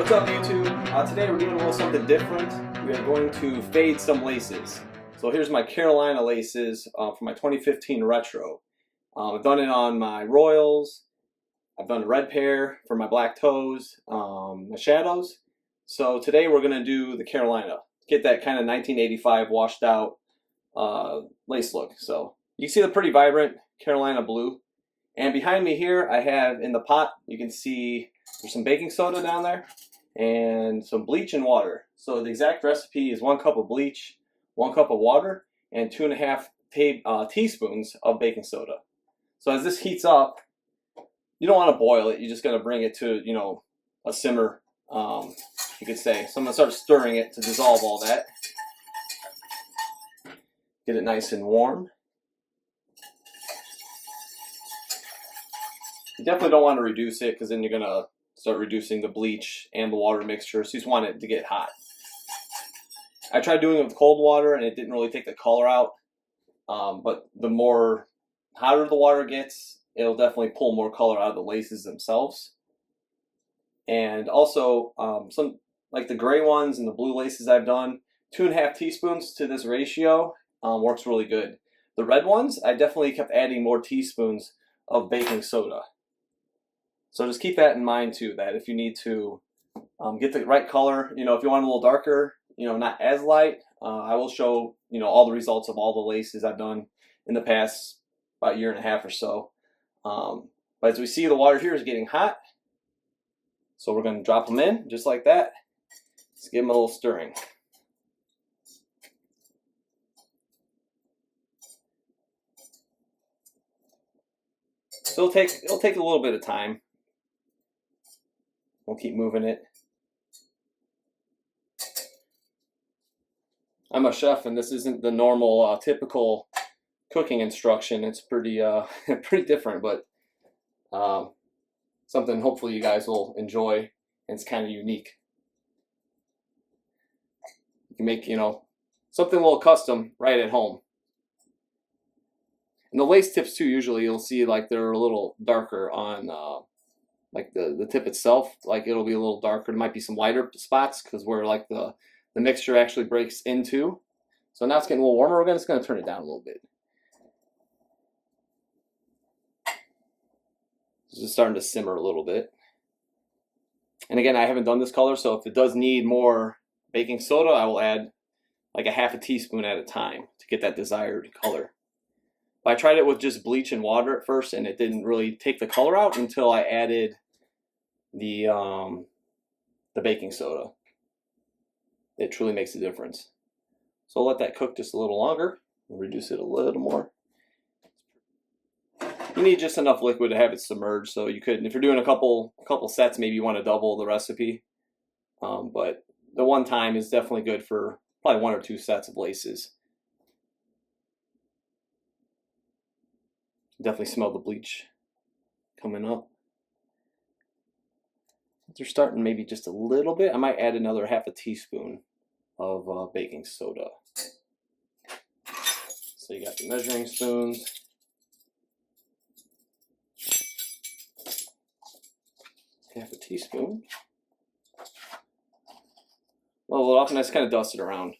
What's up, YouTube? Today we're doing a little something different. We are going to fade some laces. So here's my Carolina laces for my 2015 retro. I've done it on my Royals. I've done a red pair for my black toes, my shadows. So today we're going to do the Carolina. Get that kind of 1985 washed out lace look. So you can see the pretty vibrant Carolina blue. And behind me here I have in the pot, you can see there's some baking soda down there and some bleach and water. So the exact recipe is 1 cup of bleach, 1 cup of water, and 2.5 teaspoons of baking soda. So as this heats up, you don't want to boil it. You're just going to bring it to, a simmer, you could say. So I'm going to start stirring it to dissolve all that. Get it nice and warm. You definitely don't want to reduce it because then you're going to start reducing the bleach and the water mixture. So you just want it to get hot. I tried doing it with cold water and it didn't really take the color out. But the more hotter the water gets, it'll definitely pull more color out of the laces themselves. And also, some like the gray ones and the blue laces I've done, 2.5 teaspoons to this ratio works really good. The red ones, I definitely kept adding more teaspoons of baking soda. So just keep that in mind too, that if you need to get the right color, if you want it a little darker, not as light, I will show, all the results of all the laces I've done in the past about 1.5 years or so. But as we see, the water here is getting hot. So we're going to drop them in just like that. Let's give them a little stirring. So it'll take a little bit of time. We'll keep moving it. I'm a chef, and this isn't the normal, typical cooking instruction. It's pretty, pretty different, but something hopefully you guys will enjoy, and it's kind of unique. You can make, something a little custom right at home. And the lace tips too, usually you'll see like they're a little darker on like the tip itself. Like it'll be a little darker. There might be some lighter spots because where like the mixture actually breaks into. So now it's getting a little warmer. We're just going to turn it down a little bit. It's just starting to simmer a little bit. And again, I haven't done this color, so if it does need more baking soda, I will add like 1/2 teaspoon at a time to get that desired color. I tried it with just bleach and water at first, and it didn't really take the color out until I added the baking soda. It truly makes a difference. So I'll let that cook just a little longer. We'll reduce it a little more. You need just enough liquid to have it submerged. So you could, if you're doing a couple sets, maybe you want to double the recipe. But the one time is definitely good for probably 1 or 2 sets of laces. Definitely smell the bleach coming up. They're starting maybe just a little bit. I might add another 1/2 teaspoon of baking soda. So you got the measuring spoons. Half a teaspoon. Well, often I just kind of dust it around.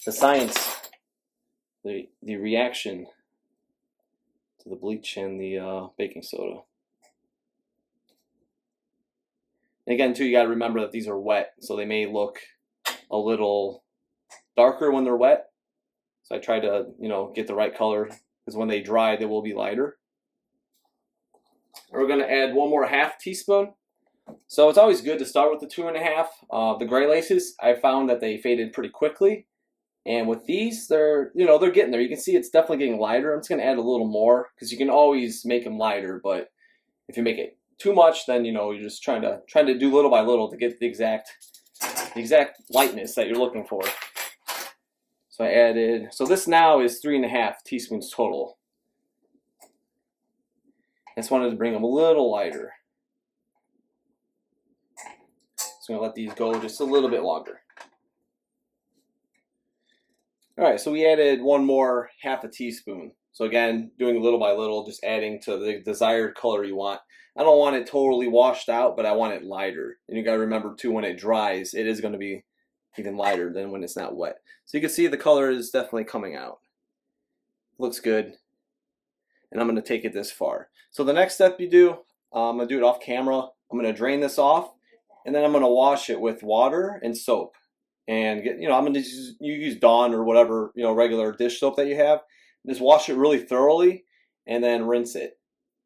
The science, the reaction to the bleach and the baking soda. And again, too, you got to remember that these are wet, so they may look a little darker when they're wet. So I try to, get the right color, because when they dry, they will be lighter. We're going to add 1 more 1/2 teaspoon. So it's always good to start with the 2.5. The gray laces, I found that they faded pretty quickly. And with these, they're getting there. You can see it's definitely getting lighter. I'm just going to add a little more because you can always make them lighter. But if you make it too much, then you're just trying to do little by little to get the exact lightness that you're looking for. So I added. So this now is 3.5 teaspoons total. I just wanted to bring them a little lighter. So I'm going to let these go just a little bit longer. All right, so we added 1 more 1/2 teaspoon. So again, doing little by little, just adding to the desired color you want. I don't want it totally washed out, but I want it lighter. And you gotta remember too, when it dries, it is gonna be even lighter than when it's not wet. So you can see the color is definitely coming out. Looks good. And I'm gonna take it this far. So the next step you do, I'm gonna do it off camera. I'm gonna drain this off, and then I'm gonna wash it with water and soap. And get, I'm gonna use Dawn or whatever, regular dish soap that you have. Just wash it really thoroughly, and then rinse it.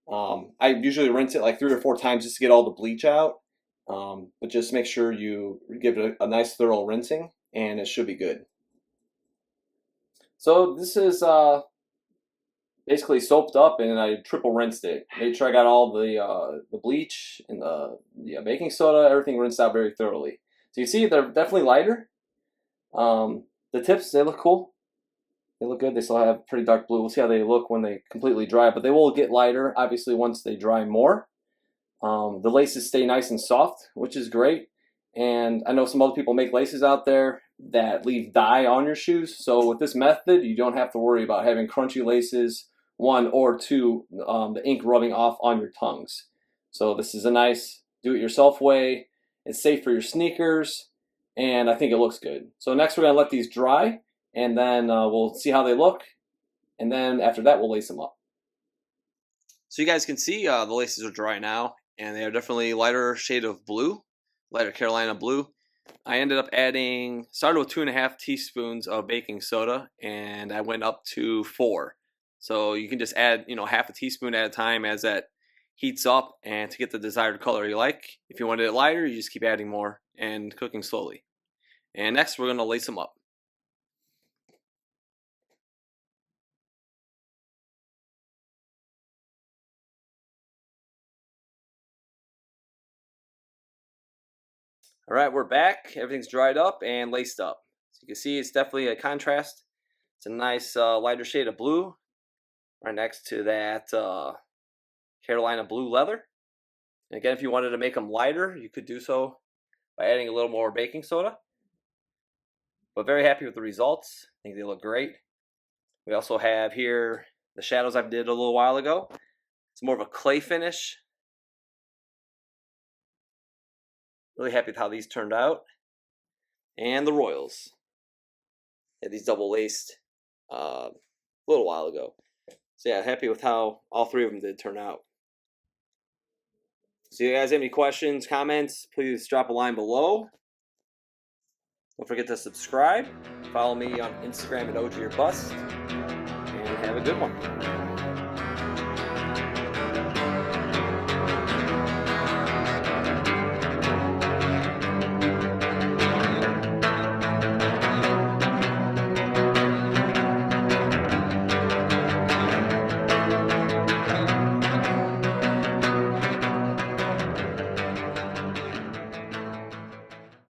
I usually rinse it like 3 or 4 times just to get all the bleach out. But just make sure you give it a nice thorough rinsing, and it should be good. So this is basically soaped up, and I triple rinsed it. Made sure I got all the bleach and the baking soda, everything rinsed out very thoroughly. So you see they're definitely lighter. The tips, they look cool. They look good. They still have pretty dark blue. We'll see how they look when they completely dry, but they will get lighter, obviously, once they dry more. The laces stay nice and soft, which is great. And I know some other people make laces out there that leave dye on your shoes. So with this method, you don't have to worry about having crunchy laces, 1 or 2, the ink rubbing off on your tongues. So this is a nice do-it-yourself way. It's safe for your sneakers, and I think it looks good. So next we're going to let these dry, and then we'll see how they look. And then after that, we'll lace them up. So you guys can see the laces are dry now, and they are definitely lighter shade of blue, lighter Carolina blue. I ended up started with 2.5 teaspoons of baking soda, and I went up to 4. So you can just add, half a teaspoon at a time as that heats up, and to get the desired color you like. If you wanted it lighter, you just keep adding more and cooking slowly. And next, we're going to lace them up. All right, we're back. Everything's dried up and laced up. So you can see it's definitely a contrast. It's a nice lighter shade of blue right next to that Carolina blue leather. And again, if you wanted to make them lighter, you could do so by adding a little more baking soda. But very happy with the results. I think they look great. We also have here the shadows I did a little while ago. It's more of a clay finish. Really happy with how these turned out. And the royals. Had these double laced a little while ago. So yeah, happy with how all 3 of them did turn out. So you guys have any questions, comments, please drop a line below. Don't forget to subscribe. Follow me on Instagram at OG or Bust. And have a good one.